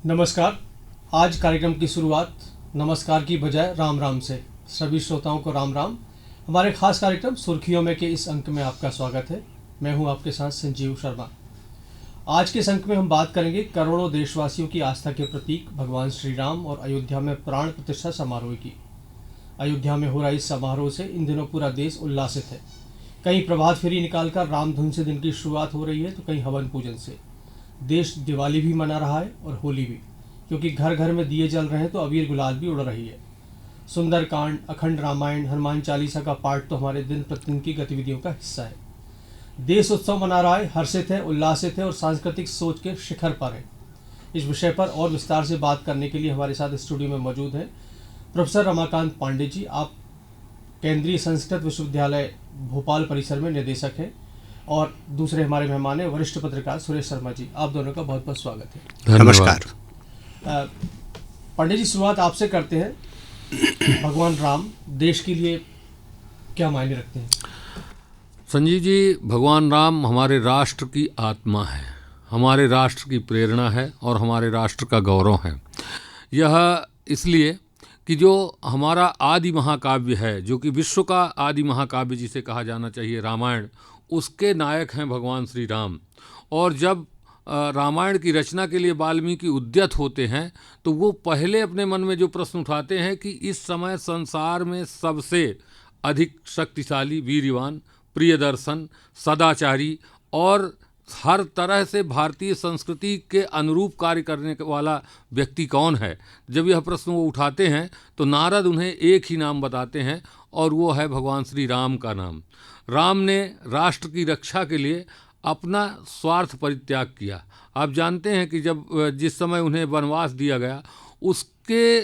नमस्कार। आज कार्यक्रम की शुरुआत नमस्कार की बजाय राम राम से। सभी श्रोताओं को राम राम। हमारे खास कार्यक्रम सुर्खियों में के इस अंक में आपका स्वागत है। मैं हूं आपके साथ संजीव शर्मा। आज के इस अंक में हम बात करेंगे करोड़ों देशवासियों की आस्था के प्रतीक भगवान श्री राम और अयोध्या में प्राण प्रतिष्ठा समारोह की। अयोध्या में हो रहा इस समारोह से इन दिनों पूरा देश उल्लासित है। कहीं प्रभात फेरी निकालकर राम धुन से दिन की शुरुआत हो रही है, तो कहीं हवन पूजन से। देश दिवाली भी मना रहा है और होली भी, क्योंकि घर घर में दिए जल रहे हैं तो अबीर गुलाल भी उड़ रही है। सुंदरकांड, अखंड रामायण, हनुमान चालीसा का पाठ तो हमारे दिन प्रतिदिन की गतिविधियों का हिस्सा है। देश उत्सव मना रहा है, हर्षित है, उल्लासित है और सांस्कृतिक सोच के शिखर पर है। इस विषय पर और विस्तार से बात करने के लिए हमारे साथ स्टूडियो में मौजूद हैं प्रोफेसर रमाकांत पांडे जी। आप केंद्रीय संस्कृत विश्वविद्यालय भोपाल परिसर में निदेशक हैं। और दूसरे हमारे मेहमान हैं वरिष्ठ पत्रकार सुरेश शर्मा जी। आप दोनों का बहुत बहुत स्वागत है। नमस्कार। पांडे जी, शुरुआत आपसे करते हैं। भगवान राम देश के लिए क्या मायने रखते हैं? संजीव जी, भगवान राम हमारे राष्ट्र की आत्मा है, हमारे राष्ट्र की प्रेरणा है और हमारे राष्ट्र का गौरव है। यह इसलिए कि जो हमारा आदि महाकाव्य है, जो कि विश्व का आदि महाकाव्य जिसे कहा जाना चाहिए रामायण, उसके नायक हैं भगवान श्री राम। और जब रामायण की रचना के लिए वाल्मीकि उद्यत होते हैं तो वो पहले अपने मन में जो प्रश्न उठाते हैं कि इस समय संसार में सबसे अधिक शक्तिशाली, वीरवान, प्रियदर्शन, सदाचारी और हर तरह से भारतीय संस्कृति के अनुरूप कार्य करने वाला व्यक्ति कौन है। जब यह प्रश्न वो उठाते हैं तो नारद उन्हें एक ही नाम बताते हैं और वो है भगवान श्री राम का नाम। राम ने राष्ट्र की रक्षा के लिए अपना स्वार्थ परित्याग किया। आप जानते हैं कि जब जिस समय उन्हें वनवास दिया गया, उसके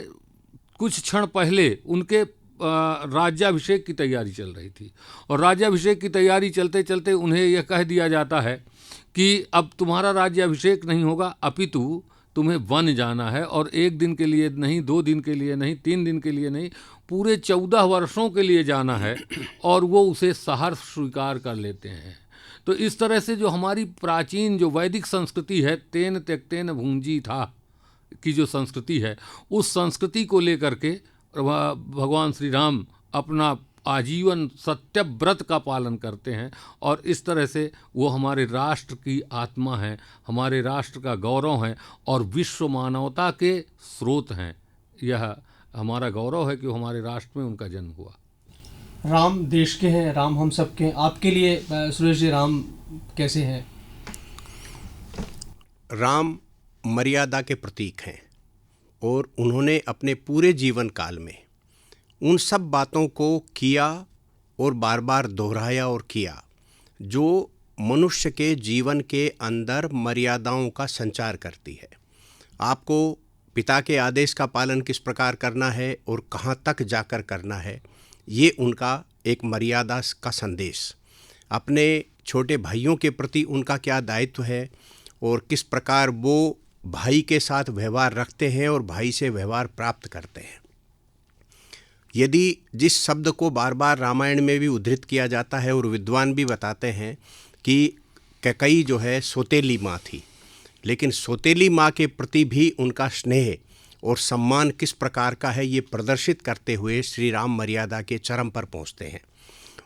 कुछ क्षण पहले उनके राज्याभिषेक की तैयारी चल रही थी। और राज्याभिषेक की तैयारी चलते चलते उन्हें यह कह दिया जाता है कि अब तुम्हारा राज्याभिषेक नहीं होगा, अपितु तुम्हें वन जाना है। और एक दिन के लिए नहीं, 2 दिन के लिए नहीं, 3 दिन के लिए नहीं, पूरे 14 वर्षों के लिए जाना है। और वो उसे सहर्ष स्वीकार कर लेते हैं। तो इस तरह से जो हमारी प्राचीन जो वैदिक संस्कृति है, तेन त्यक्तेन भुंजी था की जो संस्कृति है, उस संस्कृति को लेकर के भगवान श्री राम अपना आजीवन सत्यव्रत का पालन करते हैं। और इस तरह से वो हमारे राष्ट्र की आत्मा है, हमारे राष्ट्र का गौरव है और विश्व मानवता के स्रोत हैं। यह हमारा गौरव है कि हमारे राष्ट्र में उनका जन्म हुआ। राम देश के हैं, राम हम सब के हैं। आपके लिए सुरेश जी, राम कैसे हैं? राम मर्यादा के प्रतीक हैं और उन्होंने अपने पूरे जीवन काल में उन सब बातों को किया और बार बार दोहराया और किया जो मनुष्य के जीवन के अंदर मर्यादाओं का संचार करती है। आपको पिता के आदेश का पालन किस प्रकार करना है और कहाँ तक जाकर करना है, ये उनका एक मर्यादा का संदेश। अपने छोटे भाइयों के प्रति उनका क्या दायित्व है और किस प्रकार वो भाई के साथ व्यवहार रखते हैं और भाई से व्यवहार प्राप्त करते हैं। यदि जिस शब्द को बार बार रामायण में भी उद्धृत किया जाता है और विद्वान भी बताते हैं कि कैकेयी जो है सौतेली माँ थी, लेकिन सौतेली माँ के प्रति भी उनका स्नेह और सम्मान किस प्रकार का है, ये प्रदर्शित करते हुए श्री राम मर्यादा के चरम पर पहुँचते हैं।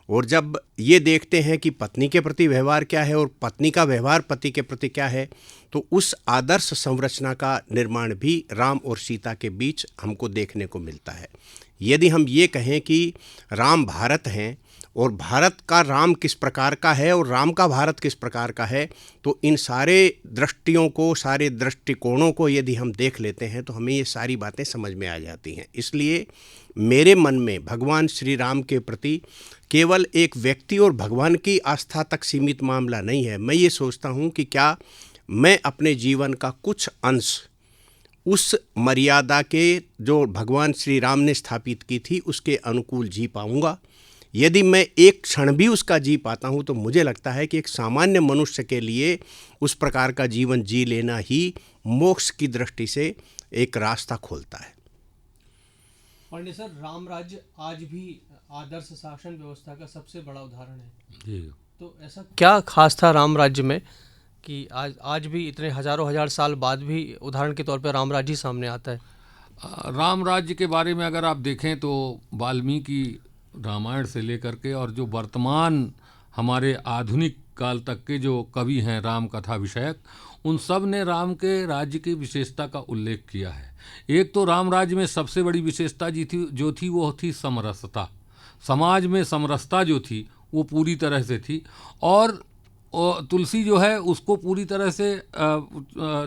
और जब ये देखते हैं कि पत्नी के प्रति व्यवहार क्या है और पत्नी का व्यवहार पति के प्रति क्या है, तो उस आदर्श संरचना का निर्माण भी राम और सीता के बीच हमको देखने को मिलता है। यदि हम ये कहें कि राम भारत हैं और भारत का राम किस प्रकार का है और राम का भारत किस प्रकार का है, तो इन सारे दृष्टियों को, सारे दृष्टिकोणों को यदि हम देख लेते हैं तो हमें ये सारी बातें समझ में आ जाती हैं। इसलिए मेरे मन में भगवान श्री राम के प्रति केवल एक व्यक्ति और भगवान की आस्था तक सीमित मामला नहीं है। मैं ये सोचता हूँ कि क्या मैं अपने जीवन का कुछ अंश उस मर्यादा के जो भगवान श्री राम ने स्थापित की थी उसके अनुकूल जी पाऊँगा। यदि मैं एक क्षण भी उसका जी पाता हूँ तो मुझे लगता है कि एक सामान्य मनुष्य के लिए उस प्रकार का जीवन जी लेना ही मोक्ष की दृष्टि से एक रास्ता खोलता है। पांडे सर, राम राज्य आज भी आदर्श शासन व्यवस्था का सबसे बड़ा उदाहरण है। जी। तो ऐसा क्या खास था राम राज्य में कि आज भी इतने हजारों हजार साल बाद भी उदाहरण के तौर पर राम राज्य ही सामने आता है? राम राज्य के बारे में अगर आप देखें तो वाल्मीकि रामायण से लेकर के और जो वर्तमान हमारे आधुनिक काल तक के जो कवि हैं राम कथा विषयक, उन सब ने राम के राज्य की विशेषता का उल्लेख किया है। एक तो राम राज्य में सबसे बड़ी विशेषता जो थी वो थी समरसता। समाज में समरसता जो थी वो पूरी तरह से थी, और तुलसी जो है उसको पूरी तरह से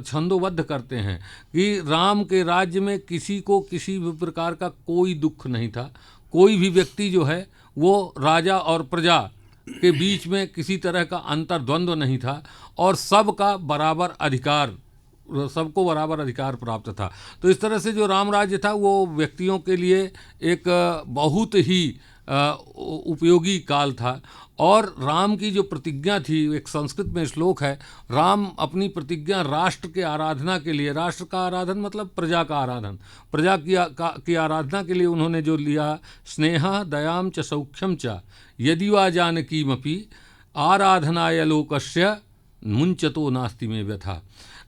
छंदोबद्ध करते हैं कि राम के राज्य में किसी को किसी भी प्रकार का कोई दुख नहीं था। कोई भी व्यक्ति जो है वो राजा और प्रजा के बीच में किसी तरह का अंतर्द्वंद्व नहीं था, और सबका बराबर अधिकार, सबको बराबर अधिकार प्राप्त था। तो इस तरह से जो राम राज्य था वो व्यक्तियों के लिए एक बहुत ही उपयोगी काल था। और राम की जो प्रतिज्ञा थी, एक संस्कृत में श्लोक है, राम अपनी प्रतिज्ञा राष्ट्र के आराधना के लिए, राष्ट्र का आराधन मतलब प्रजा का आराधन, प्रजा की आराधना के लिए उन्होंने जो लिया, स्नेहा दयाम च सौख्यम च यदि वा जानकीमपि आराधनाय लोकस्य मुंचतो नास्ति में व्यथा।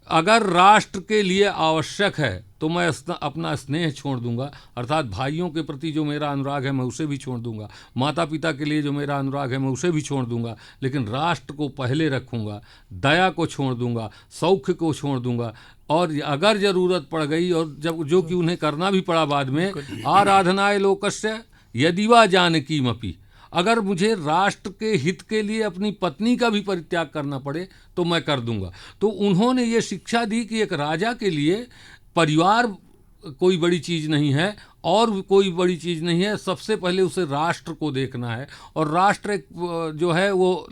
अगर राष्ट्र के लिए आवश्यक है तो मैं अपना स्नेह छोड़ दूंगा, अर्थात भाइयों के प्रति जो मेरा अनुराग है मैं उसे भी छोड़ दूंगा, माता पिता के लिए जो मेरा अनुराग है मैं उसे भी छोड़ दूंगा, लेकिन राष्ट्र को पहले रखूंगा, दया को छोड़ दूंगा, सौख्य को छोड़ दूंगा, और अगर ज़रूरत पड़ गई और जब जो कि उन्हें करना भी पड़ा बाद में, आराधनाय लोकस्य यदि वा जानकीमपि, अगर मुझे राष्ट्र के हित के लिए अपनी पत्नी का भी परित्याग करना पड़े तो मैं कर दूंगा। तो उन्होंने ये शिक्षा दी कि एक राजा के लिए परिवार कोई बड़ी चीज़ नहीं है और कोई बड़ी चीज़ नहीं है, सबसे पहले उसे राष्ट्र को देखना है, और राष्ट्र एक जो है वो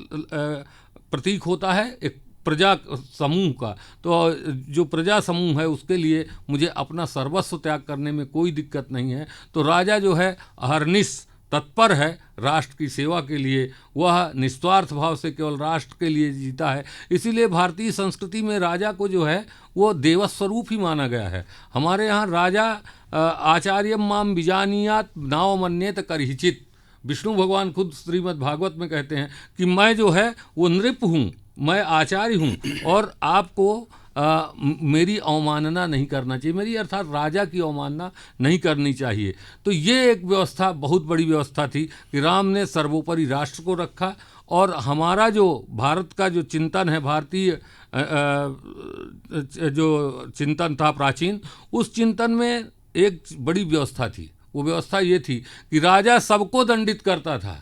प्रतीक होता है एक प्रजा समूह का। तो जो प्रजा समूह है उसके लिए मुझे अपना सर्वस्व त्याग करने में कोई दिक्कत नहीं है। तो राजा जो है अहर्निश तत्पर है राष्ट्र की सेवा के लिए, वह निस्वार्थ भाव से केवल राष्ट्र के लिए जीता है। इसीलिए भारतीय संस्कृति में राजा को जो है वो देवस्वरूप ही माना गया है। हमारे यहाँ राजा आचार्यम माम बिजानियात नाव मन्येत करहिचित, विष्णु भगवान खुद श्रीमद् भागवत में कहते हैं कि मैं जो है वो नृप हूँ, मैं आचार्य हूँ, और आपको मेरी अवमानना नहीं करना चाहिए, मेरी अर्थात राजा की अवमानना नहीं करनी चाहिए। तो ये एक व्यवस्था, बहुत बड़ी व्यवस्था थी कि राम ने सर्वोपरि राष्ट्र को रखा। और हमारा जो भारत का जो चिंतन है, भारतीय जो चिंतन था प्राचीन, उस चिंतन में एक बड़ी व्यवस्था थी। वो व्यवस्था ये थी कि राजा सबको दंडित करता था,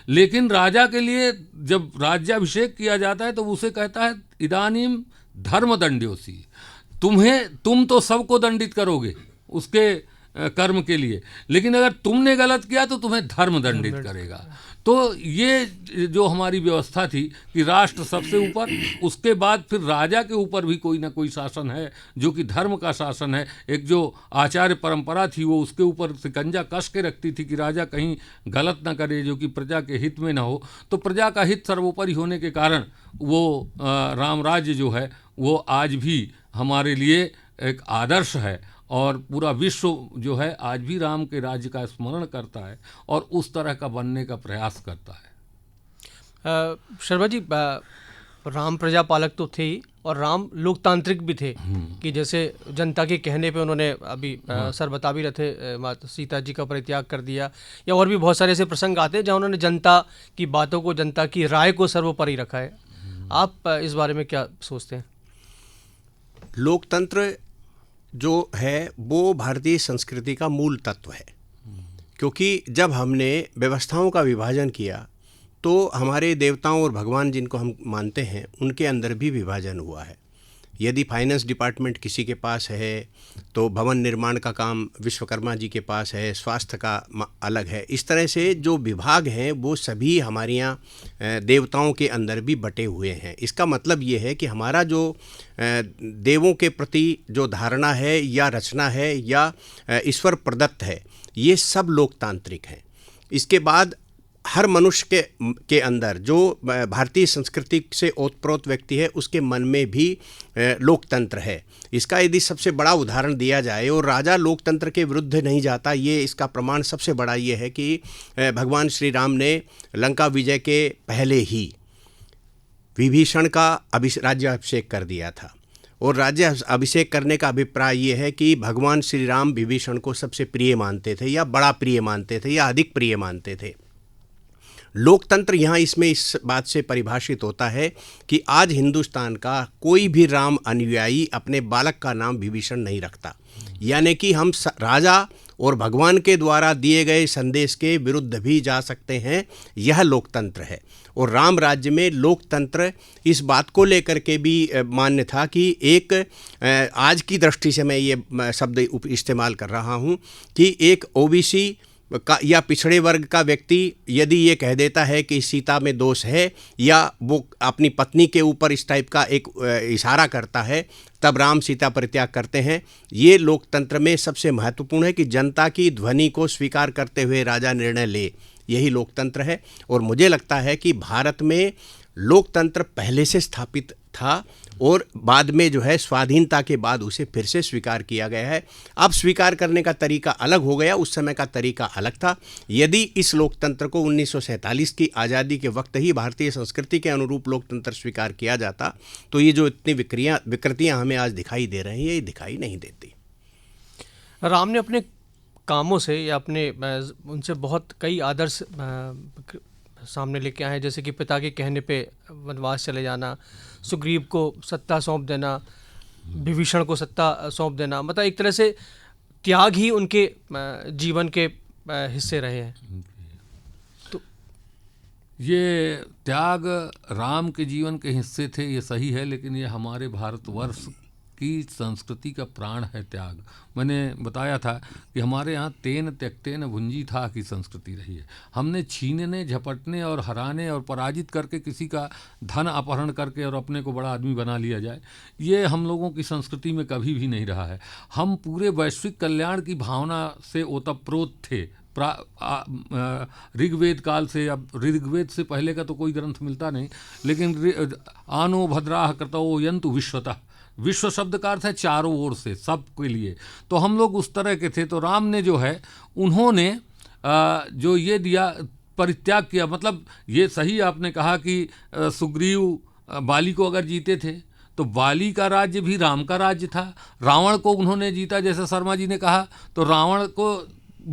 लेकिन राजा के लिए जब राज्याभिषेक किया जाता है तो उसे कहता है इदानीम धर्मदंड्योसी, तुम तो सबको दंडित करोगे उसके कर्म के लिए, लेकिन अगर तुमने गलत किया तो तुम्हें धर्म दंडित करेगा। तो ये जो हमारी व्यवस्था थी कि राष्ट्र सबसे ऊपर, उसके बाद फिर राजा के ऊपर भी कोई ना कोई शासन है जो कि धर्म का शासन है। एक जो आचार्य परंपरा थी वो उसके ऊपर शिकंजा कस के रखती थी कि राजा कहीं गलत ना करे जो कि प्रजा के हित में ना हो। तो प्रजा का हित सर्वोपरि होने के कारण वो राम राज्य जो है वो आज भी हमारे लिए एक आदर्श है, और पूरा विश्व जो है आज भी राम के राज्य का स्मरण करता है और उस तरह का बनने का प्रयास करता है। शर्मा जी, राम प्रजा पालक तो थे ही, और राम लोकतांत्रिक भी थे कि जैसे जनता के कहने पे उन्होंने अभी सर बता भी रहे थे, माता सीता जी का परित्याग कर दिया, या और भी बहुत सारे ऐसे प्रसंग आते हैं जहाँ उन्होंने जनता की बातों को, जनता की राय को सर्वोपरि रखा है। आप इस बारे में क्या सोचते हैं? लोकतंत्र जो है वो भारतीय संस्कृति का मूल तत्व है, क्योंकि जब हमने व्यवस्थाओं का विभाजन किया तो हमारे देवताओं और भगवान जिनको हम मानते हैं उनके अंदर भी विभाजन हुआ है। यदि फाइनेंस डिपार्टमेंट किसी के पास है तो भवन निर्माण का काम विश्वकर्मा जी के पास है, स्वास्थ्य का अलग है। इस तरह से जो विभाग हैं वो सभी हमारे यहाँ देवताओं के अंदर भी बटे हुए हैं। इसका मतलब ये है कि हमारा जो देवों के प्रति जो धारणा है या रचना है या ईश्वर प्रदत्त है, ये सब लोकतांत्रिक हैं। इसके बाद हर मनुष्य के अंदर जो भारतीय संस्कृति से ओतप्रोत व्यक्ति है उसके मन में भी लोकतंत्र है। इसका यदि सबसे बड़ा उदाहरण दिया जाए, और राजा लोकतंत्र के विरुद्ध नहीं जाता, ये इसका प्रमाण सबसे बड़ा ये है कि भगवान श्री राम ने लंका विजय के पहले ही विभीषण का राज्याभिषेक कर दिया था। और राज्य अभिषेक करने का अभिप्राय ये है कि भगवान श्री राम विभीषण को सबसे प्रिय मानते थे, या बड़ा प्रिय मानते थे, या अधिक प्रिय मानते थे। लोकतंत्र यहाँ इसमें इस बात से परिभाषित होता है कि आज हिंदुस्तान का कोई भी राम अनुयायी अपने बालक का नाम विभीषण नहीं रखता, यानी कि हम राजा और भगवान के द्वारा दिए गए संदेश के विरुद्ध भी जा सकते हैं। यह लोकतंत्र है। और राम राज्य में लोकतंत्र इस बात को लेकर के भी मान्य था कि एक आज की दृष्टि से मैं ये शब्द इस्तेमाल कर रहा हूँ कि एक ओबीसी का या पिछड़े वर्ग का व्यक्ति यदि ये कह देता है कि सीता में दोष है, या वो अपनी पत्नी के ऊपर इस टाइप का एक इशारा करता है, तब राम सीता परित्याग करते हैं। ये लोकतंत्र में सबसे महत्वपूर्ण है कि जनता की ध्वनि को स्वीकार करते हुए राजा निर्णय ले, यही लोकतंत्र है। और मुझे लगता है कि भारत में लोकतंत्र पहले से स्थापित था और बाद में जो है स्वाधीनता के बाद उसे फिर से स्वीकार किया गया है। अब स्वीकार करने का तरीका अलग हो गया, उस समय का तरीका अलग था। यदि इस लोकतंत्र को 1947 की आज़ादी के वक्त ही भारतीय संस्कृति के अनुरूप लोकतंत्र स्वीकार किया जाता तो ये जो इतनी विकृतियाँ हमें आज दिखाई दे रही हैं, ये दिखाई नहीं देती। राम ने अपने कामों से या अपने उनसे बहुत कई आदर्श सामने लेके आए हैं, जैसे कि पिता के कहने पे वनवास चले जाना, सुग्रीव को सत्ता सौंप देना, विभीषण को सत्ता सौंप देना, मतलब एक तरह से त्याग ही उनके जीवन के हिस्से रहे हैं। तो ये त्याग राम के जीवन के हिस्से थे, ये सही है, लेकिन ये हमारे भारतवर्ष की संस्कृति का प्राण है त्याग। मैंने बताया था कि हमारे यहाँ तेन त्यक्तेन भुंजी था की संस्कृति रही है। हमने छीनने, झपटने और हराने और पराजित करके किसी का धन अपहरण करके और अपने को बड़ा आदमी बना लिया जाए, ये हम लोगों की संस्कृति में कभी भी नहीं रहा है। हम पूरे वैश्विक कल्याण की भावना से ओतप्रोत थे ऋग्वेद काल से। अब ऋग्वेद से पहले का तो कोई ग्रंथ मिलता नहीं, लेकिन आनो भद्राह कर्तवो यन्तु विश्वतः, विश्व शब्द का अर्थ है चारों ओर से, सब के लिए। तो हम लोग उस तरह के थे। तो राम ने जो है उन्होंने जो ये दिया, परित्याग किया। मतलब ये सही आपने कहा कि सुग्रीव बाली को अगर जीते थे तो बाली का राज्य भी राम का राज्य था। रावण को उन्होंने जीता, जैसे शर्मा जी ने कहा, तो रावण को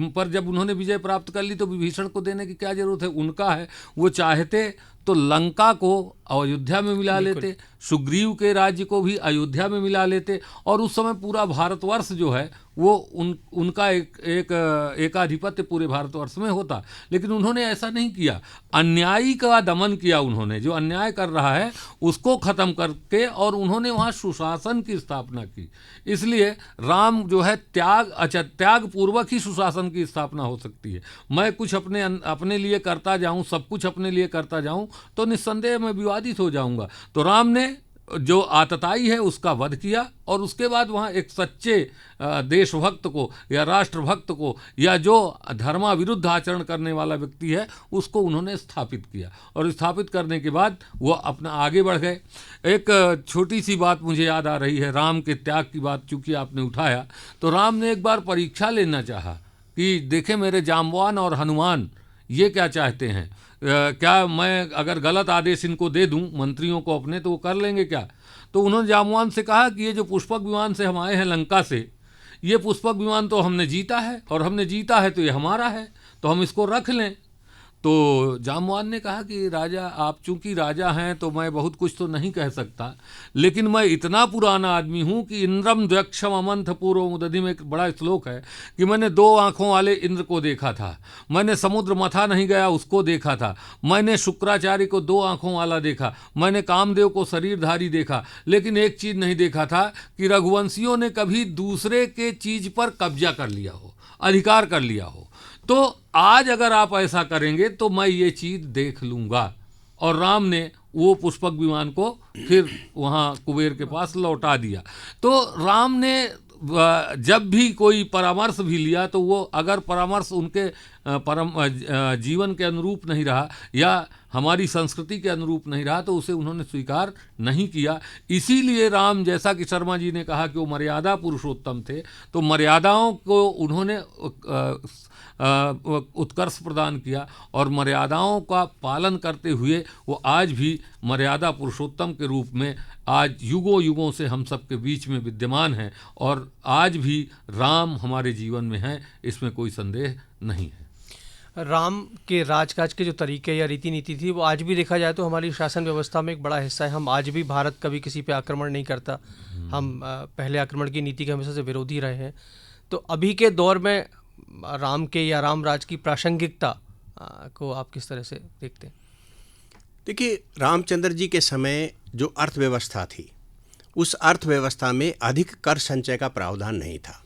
पर जब उन्होंने विजय प्राप्त कर ली तो विभीषण को देने की क्या जरूरत है, उनका है। वो चाहते तो लंका को अयोध्या में मिला लेते, सुग्रीव के राज्य को भी अयोध्या में मिला लेते, और उस समय पूरा भारतवर्ष जो है वो उनका एकाधिपत्य पूरे भारतवर्ष में होता। लेकिन उन्होंने ऐसा नहीं किया, अन्यायी का दमन किया उन्होंने। जो अन्याय कर रहा है उसको ख़त्म करके, और उन्होंने वहाँ सुशासन की स्थापना की। इसलिए राम जो है त्याग पूर्वक ही सुशासन की स्थापना हो सकती है। मैं कुछ अपने लिए करता जाऊँ, सब कुछ अपने लिए करता जाऊँ तो निस्संदेह मैं विवादित हो जाऊँगा। तो राम ने जो आतताई है उसका वध किया, और उसके बाद वहाँ एक सच्चे देशभक्त को या राष्ट्रभक्त को या जो धर्माविरुद्ध आचरण करने वाला व्यक्ति है उसको उन्होंने स्थापित किया, और स्थापित करने के बाद वो अपना आगे बढ़ गए। एक छोटी सी बात मुझे याद आ रही है, राम के त्याग की बात चूँकि आपने उठाया, तो राम ने एक बार परीक्षा लेना चाहा कि देखें मेरे जाम्बवान और हनुमान ये क्या चाहते हैं, क्या मैं अगर गलत आदेश इनको दे दूं मंत्रियों को अपने, तो वो कर लेंगे क्या। तो उन्होंने जाम्बवान से कहा कि ये जो पुष्पक विमान से हम आए हैं लंका से, ये पुष्पक विमान तो हमने जीता है, और हमने जीता है तो ये हमारा है, तो हम इसको रख लें। तो जाम्बवान ने कहा कि राजा, आप चूंकि राजा हैं तो मैं बहुत कुछ तो नहीं कह सकता, लेकिन मैं इतना पुराना आदमी हूँ कि इंद्रम द्वक्षम अमंथ पूर्व मुदधि में एक बड़ा श्लोक है कि मैंने 2 आँखों वाले इंद्र को देखा था, मैंने समुद्र मथा नहीं गया उसको देखा था, मैंने शुक्राचार्य को 2 आँखों वाला देखा, मैंने कामदेव को शरीरधारी देखा, लेकिन एक चीज़ नहीं देखा था कि रघुवंशियों ने कभी दूसरे के चीज़ पर कब्जा कर लिया हो, अधिकार कर लिया हो। तो आज अगर आप ऐसा करेंगे तो मैं ये चीज़ देख लूँगा। और राम ने वो पुष्पक विमान को फिर वहाँ कुबेर के पास लौटा दिया। तो राम ने जब भी कोई परामर्श भी लिया तो वो अगर परामर्श उनके जीवन के अनुरूप नहीं रहा या हमारी संस्कृति के अनुरूप नहीं रहा, तो उसे उन्होंने स्वीकार नहीं किया। इसीलिए राम, जैसा कि शर्मा जी ने कहा कि वो मर्यादा पुरुषोत्तम थे, तो मर्यादाओं को उन्होंने उत्कर्ष प्रदान किया और मर्यादाओं का पालन करते हुए वो आज भी मर्यादा पुरुषोत्तम के रूप में आज युगों युगों से हम सब के बीच में विद्यमान हैं और आज भी राम हमारे जीवन में हैं, इसमें कोई संदेह नहीं है। राम के राजकाज के जो तरीके या रीति नीति थी वो आज भी देखा जाए तो हमारी शासन व्यवस्था में एक बड़ा हिस्सा है। हम आज भी, भारत कभी किसी पे आक्रमण नहीं करता, हम पहले आक्रमण की नीति के हमेशा से विरोधी रहे हैं। तो अभी के दौर में राम के या राम राज की प्रासंगिकता को आप किस तरह से देखते हैं? देखिए, रामचंद्र जी के समय जो अर्थव्यवस्था थी, उस अर्थव्यवस्था में अधिक कर संचय का प्रावधान नहीं था।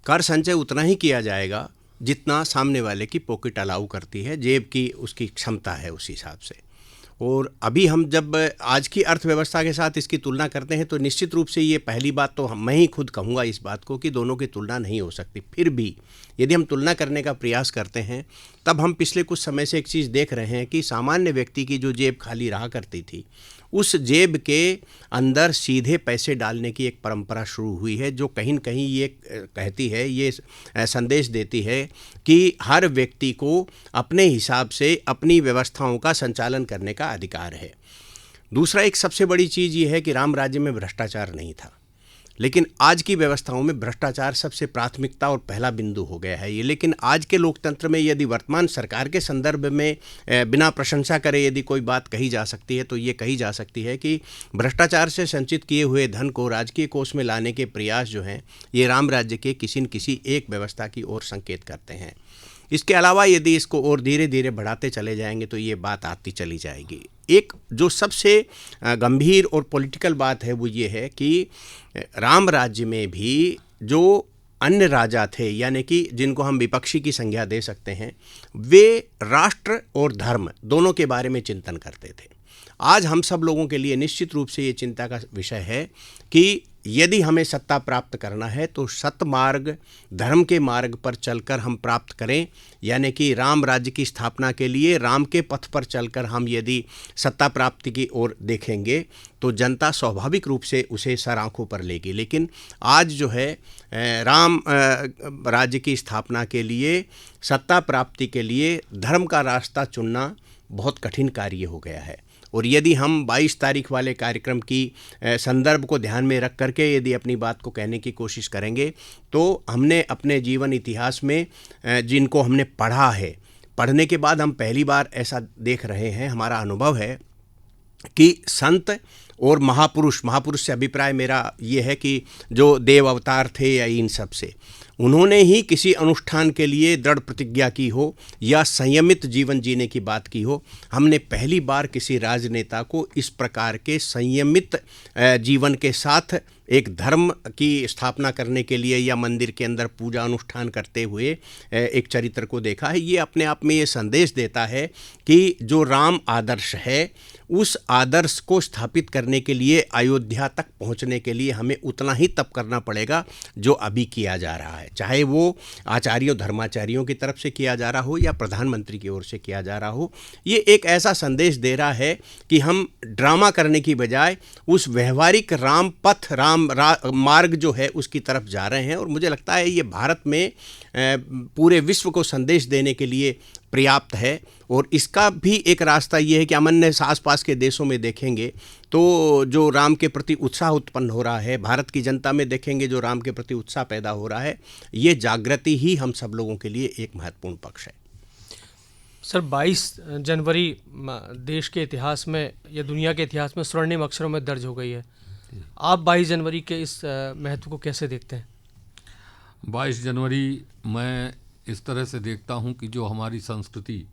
कर संचय उतना ही किया जाएगा जितना सामने वाले की पॉकेट अलाउ करती है, जेब की उसकी क्षमता है उस हिसाब से। और अभी हम जब आज की अर्थव्यवस्था के साथ इसकी तुलना करते हैं तो निश्चित रूप से ये पहली बात तो मैं ही खुद कहूँगा इस बात को कि दोनों की तुलना नहीं हो सकती। फिर भी यदि हम तुलना करने का प्रयास करते हैं तब हम पिछले कुछ समय से एक चीज़ देख रहे हैं कि सामान्य व्यक्ति की जो जेब खाली रहा करती थी, उस जेब के अंदर सीधे पैसे डालने की एक परंपरा शुरू हुई है, जो कहीं न कहीं ये कहती है, ये संदेश देती है कि हर व्यक्ति को अपने हिसाब से अपनी व्यवस्थाओं का संचालन करने का अधिकार है। दूसरा, एक सबसे बड़ी चीज़ ये है कि राम राज्य में भ्रष्टाचार नहीं था, लेकिन आज की व्यवस्थाओं में भ्रष्टाचार सबसे प्राथमिकता और पहला बिंदु हो गया है ये। लेकिन आज के लोकतंत्र में यदि वर्तमान सरकार के संदर्भ में बिना प्रशंसा करे यदि कोई बात कही जा सकती है तो ये कही जा सकती है कि भ्रष्टाचार से संचित किए हुए धन को राजकीय कोष में लाने के प्रयास जो हैं, ये राम राज्य के किसी न किसी एक व्यवस्था की ओर संकेत करते हैं। इसके अलावा यदि इसको और धीरे धीरे बढ़ाते चले जाएंगे तो ये बात आती चली जाएगी। एक जो सबसे गंभीर और पॉलिटिकल बात है वो ये है कि राम राज्य में भी जो अन्य राजा थे, यानी कि जिनको हम विपक्षी की संज्ञा दे सकते हैं, वे राष्ट्र और धर्म दोनों के बारे में चिंतन करते थे। आज हम सब लोगों के लिए निश्चित रूप से ये चिंता का विषय है कि यदि हमें सत्ता प्राप्त करना है तो सतमार्ग, धर्म के मार्ग पर चलकर हम प्राप्त करें, यानी कि राम राज्य की स्थापना के लिए राम के पथ पर चलकर हम यदि सत्ता प्राप्ति की ओर देखेंगे तो जनता स्वाभाविक रूप से उसे सर आंखों पर लेगी। लेकिन आज जो है राम राज्य की स्थापना के लिए, सत्ता प्राप्ति के लिए धर्म का रास्ता चुनना बहुत कठिन कार्य हो गया है। और यदि हम 22 तारीख वाले कार्यक्रम की संदर्भ को ध्यान में रख करके यदि अपनी बात को कहने की कोशिश करेंगे तो हमने अपने जीवन इतिहास में जिनको हमने पढ़ा है, पढ़ने के बाद हम पहली बार ऐसा देख रहे हैं, हमारा अनुभव है कि संत और महापुरुष से अभिप्राय मेरा ये है कि जो देव अवतार थे या इन सब से, उन्होंने ही किसी अनुष्ठान के लिए दृढ़ प्रतिज्ञा की हो या संयमित जीवन जीने की बात की हो। हमने पहली बार किसी राजनेता को इस प्रकार के संयमित जीवन के साथ एक धर्म की स्थापना करने के लिए या मंदिर के अंदर पूजा अनुष्ठान करते हुए एक चरित्र को देखा है। ये अपने आप में ये संदेश देता है कि जो राम आदर्श है, उस आदर्श को स्थापित करने के लिए, अयोध्या तक पहुंचने के लिए हमें उतना ही तप करना पड़ेगा जो अभी किया जा रहा है, चाहे वो आचार्यों धर्माचार्यों की तरफ से किया जा रहा हो या प्रधानमंत्री की ओर से किया जा रहा हो। ये एक ऐसा संदेश दे रहा है कि हम ड्रामा करने की बजाय उस व्यवहारिक राम पथ, मार्ग जो है उसकी तरफ जा रहे हैं। और मुझे लगता है ये भारत में पूरे विश्व को संदेश देने के लिए पर्याप्त है। और इसका भी एक रास्ता ये है कि अमन आसपास के देशों में देखेंगे तो जो राम के प्रति उत्साह उत्पन्न हो रहा है, भारत की जनता में देखेंगे जो राम के प्रति उत्साह पैदा हो रहा है, ये जागृति ही हम सब लोगों के लिए एक महत्वपूर्ण पक्ष है। सर, 22 जनवरी देश के इतिहास में या दुनिया के इतिहास में स्वर्णिम अक्षरों में दर्ज हो गई है। आप 22 जनवरी के इस महत्व को कैसे देखते हैं? 22 जनवरी मैं इस तरह से देखता हूँ कि जो हमारी संस्कृति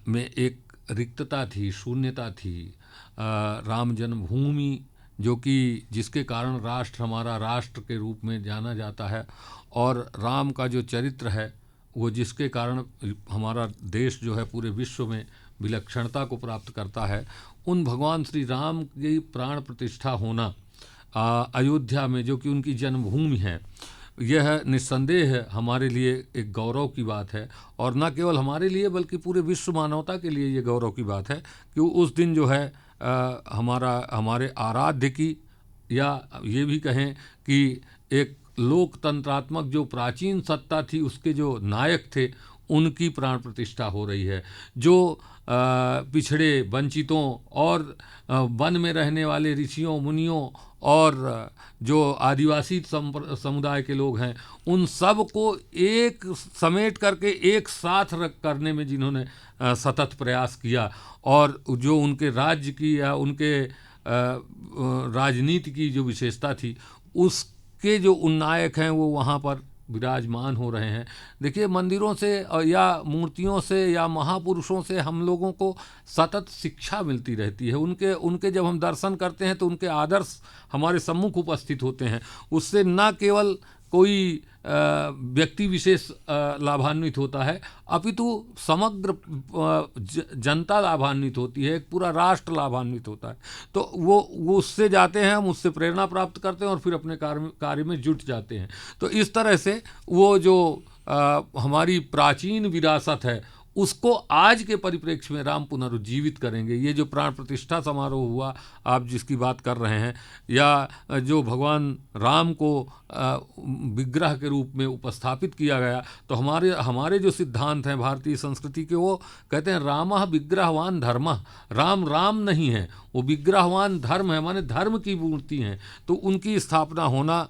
में एक रिक्तता थी, शून्यता थी, राम जन्मभूमि जो कि जिसके कारण राष्ट्र हमारा राष्ट्र के रूप में जाना जाता है, और राम का जो चरित्र है वो जिसके कारण हमारा देश जो है पूरे विश्व में विलक्षणता को प्राप्त करता है, उन भगवान श्री राम की प्राण प्रतिष्ठा होना अयोध्या में, जो कि उनकी जन्मभूमि है, यह निस्संदेह हमारे लिए एक गौरव की बात है, और न केवल हमारे लिए बल्कि पूरे विश्व मानवता के लिए ये गौरव की बात है कि उस दिन जो है हमारे आराध्य की, या ये भी कहें कि एक लोकतंत्रात्मक जो प्राचीन सत्ता थी उसके जो नायक थे उनकी प्राण प्रतिष्ठा हो रही है। जो पिछड़े वंचितों और वन में रहने वाले ऋषियों मुनियों और जो आदिवासी समुदाय के लोग हैं उन सब को एक समेट करके एक साथ रख करने में जिन्होंने सतत प्रयास किया, और जो उनके राज्य की या उनके राजनीति की जो विशेषता थी उसके जो उन्नायक हैं वो वहाँ पर विराजमान हो रहे हैं। देखिए, मंदिरों से या मूर्तियों से या महापुरुषों से हम लोगों को सतत शिक्षा मिलती रहती है। उनके जब हम दर्शन करते हैं तो उनके आदर्श हमारे सम्मुख उपस्थित होते हैं। उससे न केवल कोई व्यक्ति विशेष लाभान्वित होता है, अपितु समग्र जनता लाभान्वित होती है, एक पूरा राष्ट्र लाभान्वित होता है। तो वो उससे जाते हैं, हम उससे प्रेरणा प्राप्त करते हैं और फिर अपने कार्य में जुट जाते हैं। तो इस तरह से वो जो हमारी प्राचीन विरासत है उसको आज के परिप्रेक्ष्य में राम पुनरुज्जीवित करेंगे। ये जो प्राण प्रतिष्ठा समारोह हुआ, आप जिसकी बात कर रहे हैं, या जो भगवान राम को विग्रह के रूप में उपस्थापित किया गया, तो हमारे जो सिद्धांत हैं भारतीय संस्कृति के, वो कहते हैं रामः विग्रहवान धर्मः। राम राम नहीं है, वो विग्रहवान धर्म है, माने धर्म की मूर्ति हैं। तो उनकी स्थापना होना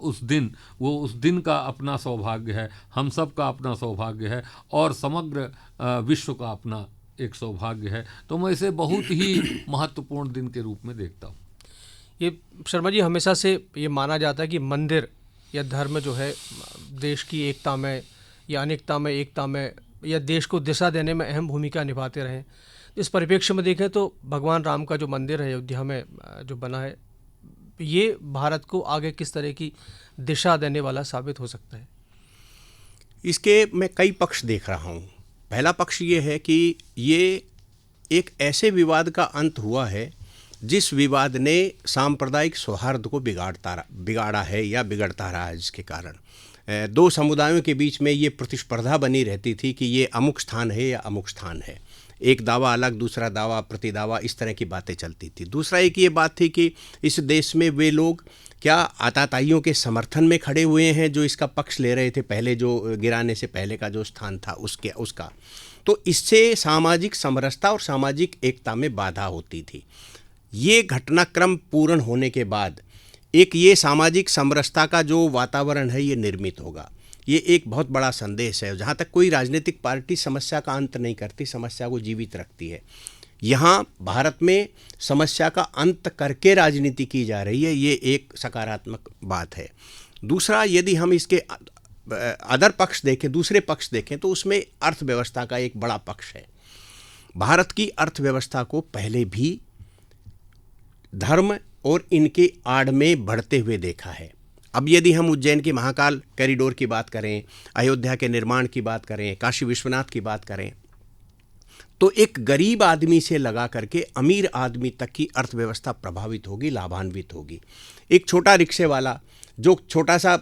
उस दिन का अपना सौभाग्य है, हम सब का अपना सौभाग्य है, और समग्र विश्व का अपना एक सौभाग्य है। तो मैं इसे बहुत ही महत्वपूर्ण दिन के रूप में देखता हूँ। ये शर्मा जी, हमेशा से ये माना जाता है कि मंदिर या धर्म जो है देश की एकता में या अनेकता में एकता में या देश को दिशा देने में अहम भूमिका निभाते रहे। इस परिप्रेक्ष्य में देखें तो भगवान राम का जो मंदिर है अयोध्या में जो बना है, ये भारत को आगे किस तरह की दिशा देने वाला साबित हो सकता है? इसके मैं कई पक्ष देख रहा हूँ। पहला पक्ष ये है कि ये एक ऐसे विवाद का अंत हुआ है जिस विवाद ने सांप्रदायिक सौहार्द को बिगाड़ा है या बिगड़ता रहा है, जिसके कारण दो समुदायों के बीच में ये प्रतिस्पर्धा बनी रहती थी कि ये अमुक स्थान है या अमुक स्थान है। एक दावा अलग, दूसरा दावा, प्रति दावा, इस तरह की बातें चलती थी। दूसरा एक ये बात थी कि इस देश में वे लोग क्या आताताइयों के समर्थन में खड़े हुए हैं जो इसका पक्ष ले रहे थे, पहले जो गिराने से पहले का जो स्थान था उसका। तो इससे सामाजिक समरसता और सामाजिक एकता में बाधा होती थी। ये घटनाक्रम पूर्ण होने के बाद एक ये सामाजिक समरसता का जो वातावरण है ये निर्मित होगा। ये एक बहुत बड़ा संदेश है। जहाँ तक कोई राजनीतिक पार्टी समस्या का अंत नहीं करती, समस्या को जीवित रखती है। यहाँ भारत में समस्या का अंत करके राजनीति की जा रही है, ये एक सकारात्मक बात है। दूसरा, यदि हम इसके अदर पक्ष देखें, दूसरे पक्ष देखें, तो उसमें अर्थव्यवस्था का एक बड़ा पक्ष है। भारत की अर्थव्यवस्था को पहले भी धर्म और इनके आड़ में बढ़ते हुए देखा है। अब यदि हम उज्जैन के महाकाल कॉरिडोर की बात करें, अयोध्या के निर्माण की बात करें, काशी विश्वनाथ की बात करें, तो एक गरीब आदमी से लगा करके अमीर आदमी तक की अर्थव्यवस्था प्रभावित होगी, लाभान्वित होगी। एक छोटा रिक्शे वाला जो छोटा सा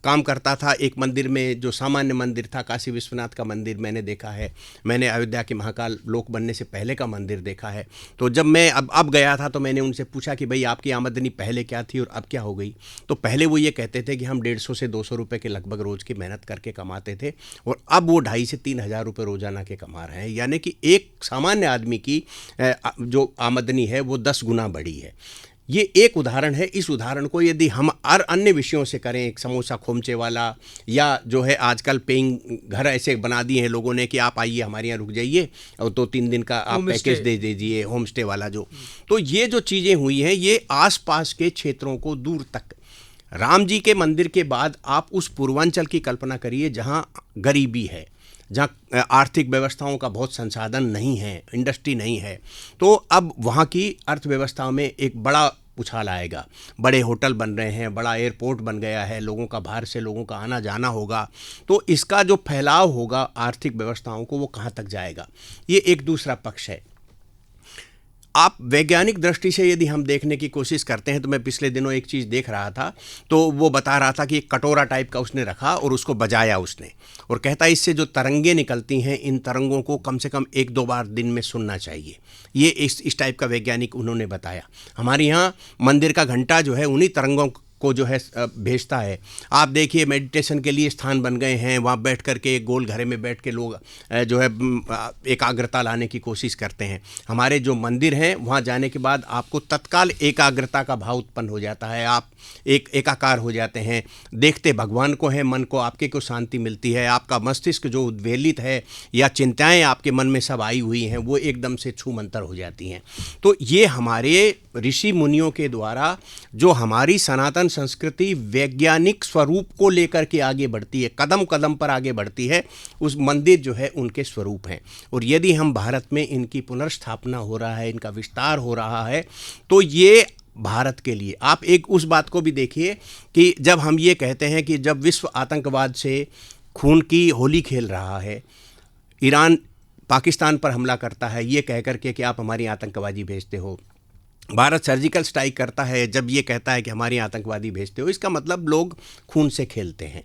काम करता था एक मंदिर में, जो सामान्य मंदिर था, काशी विश्वनाथ का मंदिर मैंने देखा है, मैंने अयोध्या के महाकाल लोक बनने से पहले का मंदिर देखा है। तो जब मैं अब गया था तो मैंने उनसे पूछा कि भाई आपकी आमदनी पहले क्या थी और अब क्या हो गई। तो पहले वो ये कहते थे कि हम 150 से 200 रुपये के लगभग रोज़ की मेहनत करके कमाते थे, और अब वो 2,500 से 3,000 रुपये रोज़ाना के कमा रहे हैं। यानी कि एक सामान्य आदमी की जो आमदनी है वो 10 गुना बढ़ी है। ये एक उदाहरण है। इस उदाहरण को यदि हम और अन्य विषयों से करें, एक समोसा खोमचे वाला, या जो है आजकल पेइंग घर ऐसे बना दिए हैं लोगों ने कि आप आइए हमारे यहाँ रुक जाइए और 2-3 दिन का आप पैकेज दे दीजिए, होम स्टे वाला जो। तो ये जो चीज़ें हुई हैं ये आसपास के क्षेत्रों को दूर तक, राम जी के मंदिर के बाद आप उस पूर्वांचल की कल्पना करिए जहाँ गरीबी है, जहाँ आर्थिक व्यवस्थाओं का बहुत संसाधन नहीं है, इंडस्ट्री नहीं है। तो अब वहाँ की अर्थव्यवस्था में एक बड़ा उछाल आएगा। बड़े होटल बन रहे हैं, बड़ा एयरपोर्ट बन गया है, लोगों का बाहर से लोगों का आना जाना होगा। तो इसका जो फैलाव होगा आर्थिक व्यवस्थाओं को, वो कहाँ तक जाएगा, ये एक दूसरा पक्ष है। आप वैज्ञानिक दृष्टि से यदि हम देखने की कोशिश करते हैं, तो मैं पिछले दिनों एक चीज़ देख रहा था, तो वो बता रहा था कि एक कटोरा टाइप का उसने रखा और उसको बजाया उसने, और कहता इससे जो तरंगें निकलती हैं, इन तरंगों को कम से कम 1-2 बार दिन में सुनना चाहिए। ये इस टाइप का वैज्ञानिक उन्होंने बताया। हमारे यहाँ मंदिर का घंटा जो है उन्हीं तरंगों को जो है भेजता है। आप देखिए मेडिटेशन के लिए स्थान बन गए हैं, वहाँ बैठ कर के गोल घेरे में बैठ के लोग जो है एकाग्रता लाने की कोशिश करते हैं। हमारे जो मंदिर हैं वहाँ जाने के बाद आपको तत्काल एकाग्रता का भाव उत्पन्न हो जाता है, आप एकाकार हो जाते हैं, देखते भगवान को हैं, मन को आपके को शांति मिलती है, आपका मस्तिष्क जो उद्वेलित है या चिंताएं आपके मन में सब आई हुई हैं वो एकदम से छूमंतर हो जाती हैं। तो ये हमारे ऋषि मुनियों के द्वारा जो हमारी सनातन संस्कृति वैज्ञानिक स्वरूप को लेकर के आगे बढ़ती है, कदम कदम पर आगे बढ़ती है, उस मंदिर जो है उनके स्वरूप हैं। और यदि हम भारत में इनकी पुनर्स्थापना हो रहा है, इनका विस्तार हो रहा है, तो ये भारत के लिए, आप एक उस बात को भी देखिए कि जब हम ये कहते हैं कि जब विश्व आतंकवाद से खून की होली खेल रहा है, ईरान पाकिस्तान पर हमला करता है ये कह कर के कि आप हमारी आतंकवादी भेजते हो, भारत सर्जिकल स्ट्राइक करता है जब ये कहता है कि हमारी आतंकवादी भेजते हो, इसका मतलब लोग खून से खेलते हैं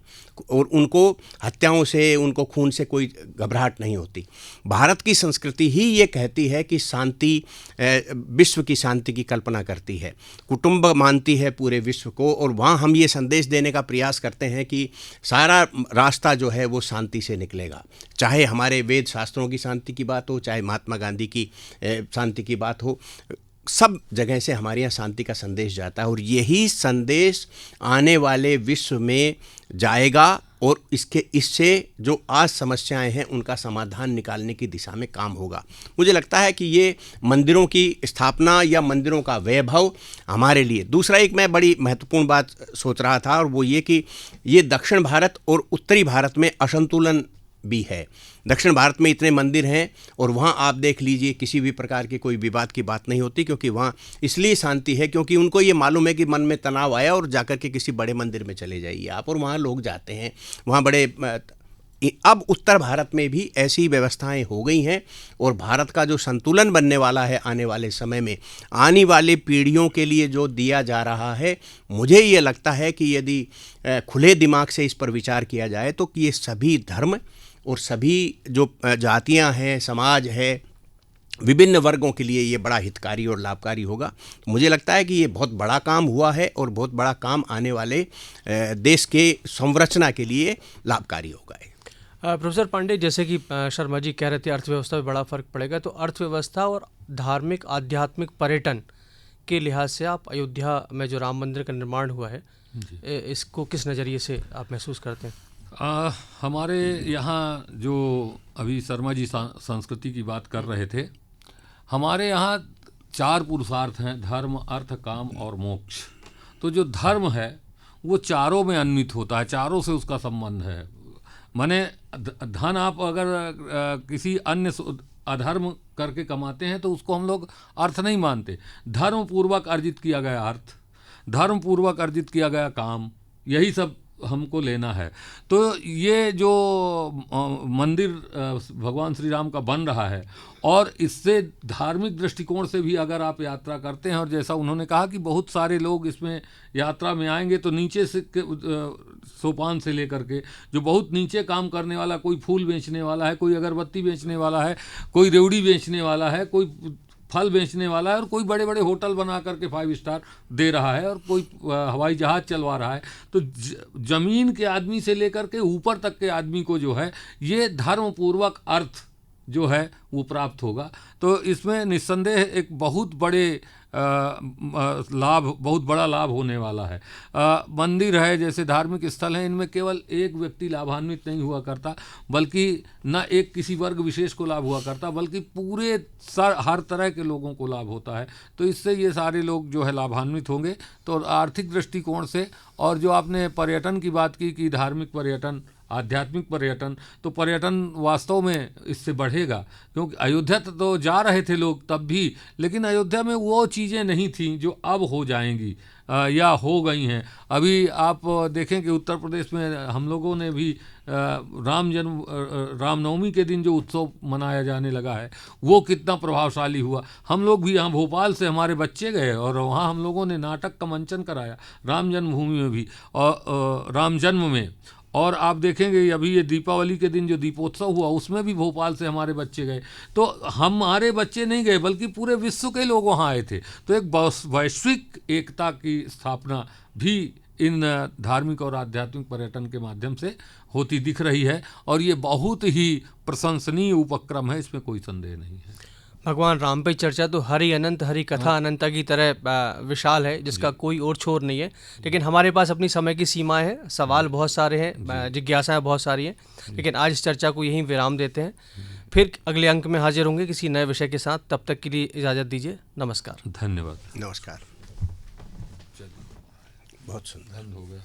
और उनको हत्याओं से, उनको खून से कोई घबराहट नहीं होती। भारत की संस्कृति ही ये कहती है कि शांति, विश्व की शांति की कल्पना करती है, कुटुंब मानती है पूरे विश्व को, और वहाँ हम ये संदेश देने का प्रयास करते हैं कि सारा रास्ता जो है वो शांति से निकलेगा। चाहे हमारे वेद शास्त्रों की शांति की बात हो, चाहे महात्मा गांधी की शांति की बात हो, सब जगह से हमारे यहाँ शांति का संदेश जाता है और यही संदेश आने वाले विश्व में जाएगा और इससे जो आज समस्याएं हैं उनका समाधान निकालने की दिशा में काम होगा। मुझे लगता है कि ये मंदिरों की स्थापना या मंदिरों का वैभव हमारे लिए। दूसरा एक मैं बड़ी महत्वपूर्ण बात सोच रहा था और वो ये कि ये दक्षिण भारत और उत्तरी भारत में असंतुलन भी है। दक्षिण भारत में इतने मंदिर हैं और वहाँ आप देख लीजिए किसी भी प्रकार के कोई विवाद की बात नहीं होती, क्योंकि वहाँ इसलिए शांति है क्योंकि उनको ये मालूम है कि मन में तनाव आया और जाकर के किसी बड़े मंदिर में चले जाइए आप, और वहाँ लोग जाते हैं, वहाँ बड़े। अब उत्तर भारत में भी ऐसी व्यवस्थाएं हो गई हैं और भारत का जो संतुलन बनने वाला है आने वाले समय में, आने वाली पीढ़ियों के लिए जो दिया जा रहा है, मुझे ये लगता है कि यदि खुले दिमाग से इस पर विचार किया जाए तो ये सभी धर्म और सभी जो जातियां हैं, समाज है, विभिन्न वर्गों के लिए ये बड़ा हितकारी और लाभकारी होगा। मुझे लगता है कि ये बहुत बड़ा काम हुआ है और बहुत बड़ा काम आने वाले देश के संरचना के लिए लाभकारी होगा। प्रोफेसर पांडे, जैसे कि शर्मा जी कह रहे थे अर्थव्यवस्था में बड़ा फर्क पड़ेगा, तो अर्थव्यवस्था और धार्मिक आध्यात्मिक पर्यटन के लिहाज से आप अयोध्या में जो राम मंदिर का निर्माण हुआ है इसको किस नज़रिए से आप महसूस करते हैं? हमारे यहाँ जो अभी शर्मा जी संस्कृति की बात कर रहे थे, हमारे यहाँ 4 पुरुषार्थ हैं, धर्म, अर्थ, काम और मोक्ष। तो जो धर्म है वो चारों में अन्वित होता है, चारों से उसका संबंध है। माने धन आप अगर किसी अन्य अधर्म करके कमाते हैं तो उसको हम लोग अर्थ नहीं मानते। धर्म पूर्वक अर्जित किया गया अर्थ, धर्म पूर्वक अर्जित किया गया काम, यही सब हमको लेना है। तो ये जो मंदिर भगवान श्री राम का बन रहा है और इससे धार्मिक दृष्टिकोण से भी अगर आप यात्रा करते हैं, और जैसा उन्होंने कहा कि बहुत सारे लोग इसमें यात्रा में आएंगे, तो नीचे से सोपान से लेकर के जो बहुत नीचे काम करने वाला, कोई फूल बेचने वाला है, कोई अगरबत्ती बेचने वाला है, कोई रेवड़ी बेचने वाला है, कोई फल बेचने वाला है, और कोई बड़े बड़े होटल बना करके 5 स्टार दे रहा है, और कोई हवाई जहाज़ चलवा रहा है। तो ज़मीन के आदमी से लेकर के ऊपर तक के आदमी को जो है ये धर्मपूर्वक अर्थ जो है वो प्राप्त होगा। तो इसमें निस्संदेह एक बहुत बड़े बहुत बड़ा लाभ होने वाला है। मंदिर है, जैसे धार्मिक स्थल हैं, इनमें केवल एक व्यक्ति लाभान्वित नहीं हुआ करता, बल्कि न एक किसी वर्ग विशेष को लाभ हुआ करता, बल्कि पूरे हर तरह के लोगों को लाभ होता है। तो इससे ये सारे लोग जो है लाभान्वित होंगे। तो आर्थिक दृष्टिकोण से, और जो आपने पर्यटन की बात की कि धार्मिक पर्यटन आध्यात्मिक पर्यटन, तो पर्यटन वास्तव में इससे बढ़ेगा। क्योंकि अयोध्या तो जा रहे थे लोग तब भी, लेकिन अयोध्या में वो चीज़ें नहीं थीं जो अब हो जाएंगी या हो गई हैं। अभी आप देखें कि उत्तर प्रदेश में हम लोगों ने भी रामनवमी के दिन जो उत्सव मनाया जाने लगा है वो कितना प्रभावशाली हुआ। हम लोग भी यहाँ भोपाल से हमारे बच्चे गए और वहाँ हम लोगों ने नाटक का मंचन कराया राम जन्मभूमि में भी और राम जन्म में। और आप देखेंगे अभी ये दीपावली के दिन जो दीपोत्सव हुआ उसमें भी भोपाल से हमारे बच्चे गए। तो हमारे बच्चे नहीं गए बल्कि पूरे विश्व के लोग वहाँ आए थे। तो एक वैश्विक एकता की स्थापना भी इन धार्मिक और आध्यात्मिक पर्यटन के माध्यम से होती दिख रही है और ये बहुत ही प्रशंसनीय उपक्रम है, इसमें कोई संदेह नहीं है। भगवान राम पे चर्चा तो हरि अनंत, हरि कथा अनंता की तरह विशाल है, जिसका कोई और छोर नहीं है। लेकिन हमारे पास अपनी समय की सीमाएं हैं, सवाल बहुत सारे हैं, जिज्ञासाएं बहुत सारी हैं, लेकिन आज इस चर्चा को यहीं विराम देते हैं। फिर अगले अंक में हाजिर होंगे किसी नए विषय के साथ। तब तक के लिए इजाज़त दीजिए। नमस्कार। धन्यवाद। नमस्कार। बहुत सुंदर हो गया।